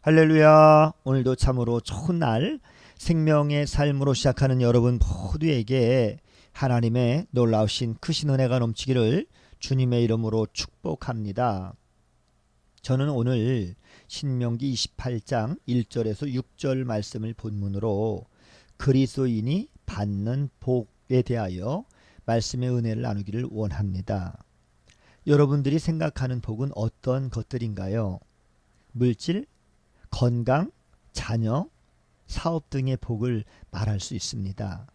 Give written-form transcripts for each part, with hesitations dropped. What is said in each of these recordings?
할렐루야. 오늘도 참으로 좋은 날, 생명의 삶으로 시작하는 여러분 모두에게 하나님의 놀라우신 크신 은혜가 넘치기를 주님의 이름으로 축복합니다. 저는 오늘 신명기 28장 1절에서 6절 말씀을 본문으로 그리스도인이 받는 복에 대하여 말씀의 은혜를 나누기를 원합니다. 여러분들이 생각하는 복은 어떤 것들인가요? 물질, 건강, 자녀, 사업 등의 복을 말할 수 있습니다.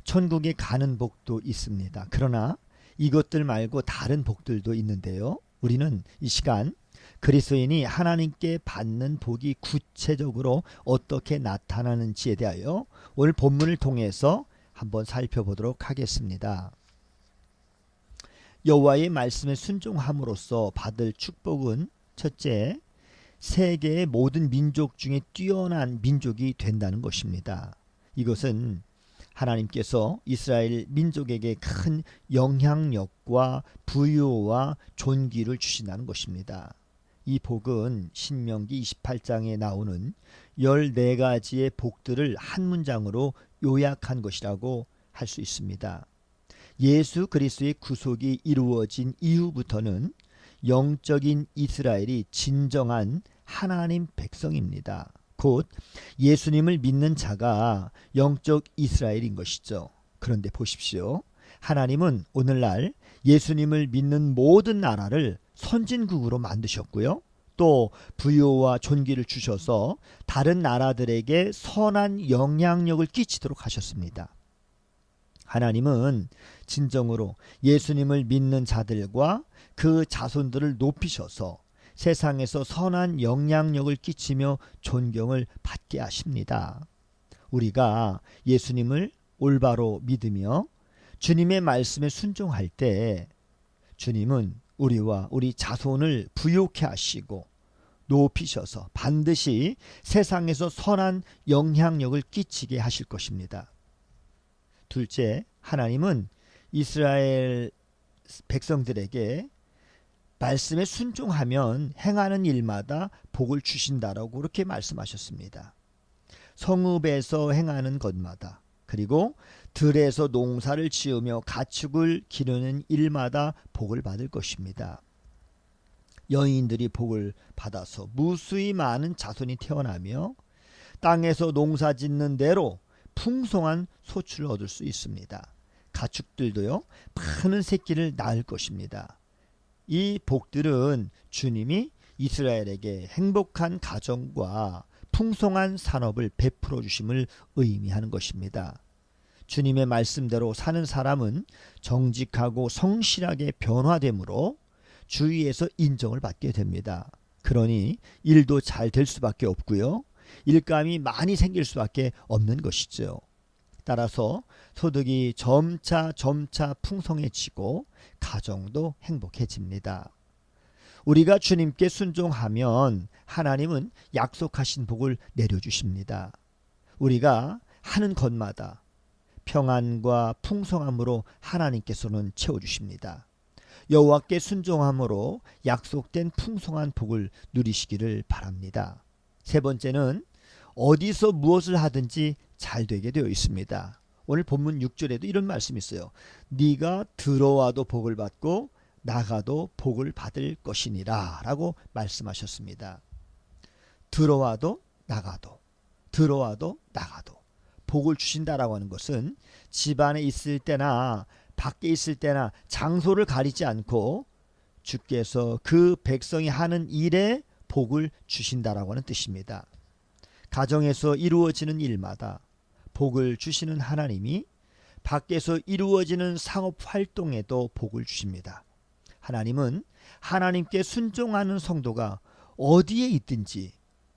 천국에 가는 복도 있습니다. 그러나 이것들 말고 다른 복들도 있는데요. 우리는 이 시간 그리스도인이 하나님께 받는 복이 구체적으로 어떻게 나타나는지에 대하여 오늘 본문을 통해서 한번 살펴보도록 하겠습니다. 여호와의 말씀에 순종함으로써 받을 축복은 첫째, 세계의 모든 민족 중에 뛰어난 민족이 된다는 것입니다. 이것은 하나님께서 이스라엘 민족에게 큰 영향력과 부유와 존귀를 주신다는 것입니다. 이 복은 신명기 28장에 나오는 14가지의 복들을 한 문장으로 요약한 것이라고 할 수 있습니다. 예수 그리스도의 구속이 이루어진 이후부터는 영적인 이스라엘이 진정한 하나님 백성입니다. 곧 예수님을 믿는 자가 영적 이스라엘인 것이죠. 그런데 보십시오. 하나님은 오늘날 예수님을 믿는 모든 나라를 선진국으로 만드셨고요. 또 부요와 존귀를 주셔서 다른 나라들에게 선한 영향력을 끼치도록 하셨습니다. 하나님은 진정으로 예수님을 믿는 자들과 그 자손들을 높이셔서 세상에서 선한 영향력을 끼치며 존경을 받게 하십니다. 우리가 예수님을 올바로 믿으며 주님의 말씀에 순종할 때 주님은 우리와 우리 자손을 부요케 하시고 높이셔서 반드시 세상에서 선한 영향력을 끼치게 하실 것입니다. 둘째, 하나님은 이스라엘 백성들에게 말씀에 순종하면 행하는 일마다 복을 주신다라고 그렇게 말씀하셨습니다. 성읍에서 행하는 것마다, 그리고 들에서 농사를 지으며 가축을 기르는 일마다 복을 받을 것입니다. 여인들이 복을 받아서 무수히 많은 자손이 태어나며 땅에서 농사 짓는 대로 풍성한 소출을 얻을 수 있습니다. 가축들도요, 많은 새끼를 낳을 것입니다. 이 복들은 주님이 이스라엘에게 행복한 가정과 풍성한 산업을 베풀어 주심을 의미하는 것입니다. 주님의 말씀대로 사는 사람은 정직하고 성실하게 변화되므로 주위에서 인정을 받게 됩니다. 그러니 일도 잘 될 수밖에 없고요. 일감이 많이 생길 수밖에 없는 것이죠. 따라서 소득이 점차 풍성해지고 가정도 행복해집니다. 우리가 주님께 순종하면 하나님은 약속하신 복을 내려주십니다. 우리가 하는 것마다 평안과 풍성함으로 하나님께서는 채워주십니다. 여호와께 순종함으로 약속된 풍성한 복을 누리시기를 바랍니다. 세 번째는 어디서 무엇을 하든지 잘 되게 되어 있습니다. 오늘 본문 6절에도 이런 말씀이 있어요. 네가 들어와도 복을 받고 나가도 복을 받을 것이니라 라고 말씀하셨습니다. 들어와도 나가도 복을 주신다라고 하는 것은 집안에 있을 때나 밖에 있을 때나 장소를 가리지 않고 주께서 그 백성이 하는 일에 복을 주신다라고 하는 뜻입니다. 가정에서 이루어지는 일마다 복을 주시는 하나님이 밖에서 이루어지는 상업 활동에도 복을 주십니다. 하나님은 하나님께 순종하는 성도가 어디에 있든지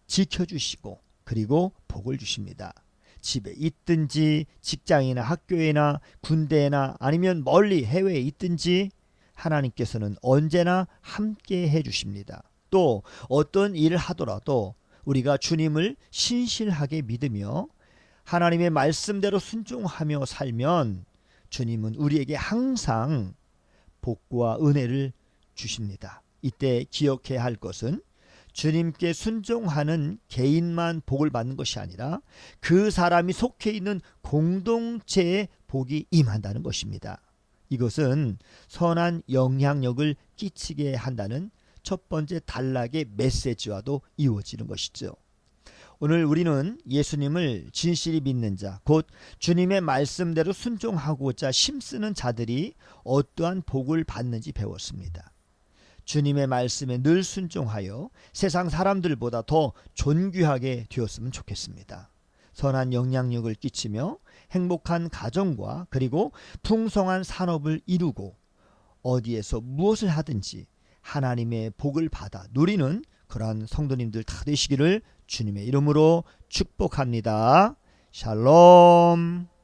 지켜주시고 그리고 복을 주십니다. 집에 있든지 직장이나 학교에나 군대나 아니면 멀리 해외에 있든지 하나님께서는 언제나 함께 해주십니다. 또 어떤 일을 하더라도 우리가 주님을 신실하게 믿으며 하나님의 말씀대로 순종하며 살면 주님은 우리에게 항상 복과 은혜를 주십니다. 이때 기억해야 할 것은 주님께 순종하는 개인만 복을 받는 것이 아니라 그 사람이 속해 있는 공동체에 복이 임한다는 것입니다. 이것은 선한 영향력을 끼치게 한다는 첫 번째 단락의 메시지와도 이루어지는 것이죠. 오늘 우리는 예수님을 진실히 믿는 자, 곧 주님의 말씀대로 순종하고자 힘쓰는 자들이 어떠한 복을 받는지 배웠습니다. 주님의 말씀에 늘 순종하여 세상 사람들보다 더 존귀하게 되었으면 좋겠습니다. 선한 영향력을 끼치며 행복한 가정과 그리고 풍성한 산업을 이루고 어디에서 무엇을 하든지 하나님의 복을 받아 누리는 그러한 성도님들 다 되시기를 주님의 이름으로 축복합니다. 샬롬.